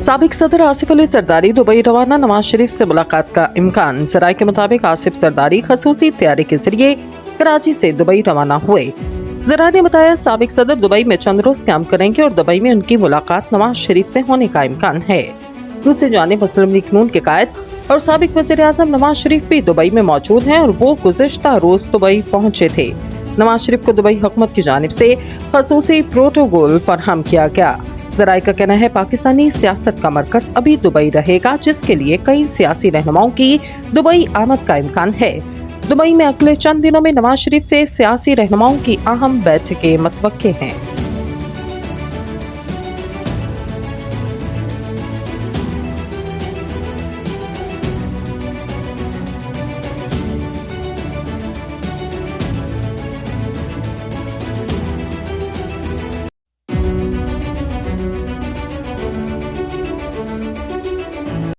साबिक सदर आसिफ अली जरदारी दुबई रवाना, नवाज शरीफ से मुलाकात का इम्कान। जराये के मुताबिक आसिफ जरदारी खसूसी तैयारी के जरिए कराची से दुबई रवाना हुए। जरा ने बताया, साबिक सदर दुबई में चंद रोज कैंप करेंगे और दुबई में उनकी मुलाकात नवाज शरीफ से होने का इम्कान है। दूसरी जानिब मुस्लिम लीग नून के कायद और साबिक वज़ीर आज़म नवाज शरीफ भी दुबई में मौजूद हैं और वो गुज़िश्ता रोज दुबई पहुंचे थे। नवाज शरीफ को दुबई हुकूमत की जानिब से खसूसी प्रोटोकॉल फराहम किया गया। जराये का कहना है, पाकिस्तानी सियासत का मरकज अभी दुबई रहेगा, जिसके लिए कई सियासी रहनुमाओं की दुबई आमद का इम्कान है। दुबई में अगले चंद दिनों में नवाज शरीफ से सियासी रहनुमाओं की अहम बैठकें मुतवक्के हैं।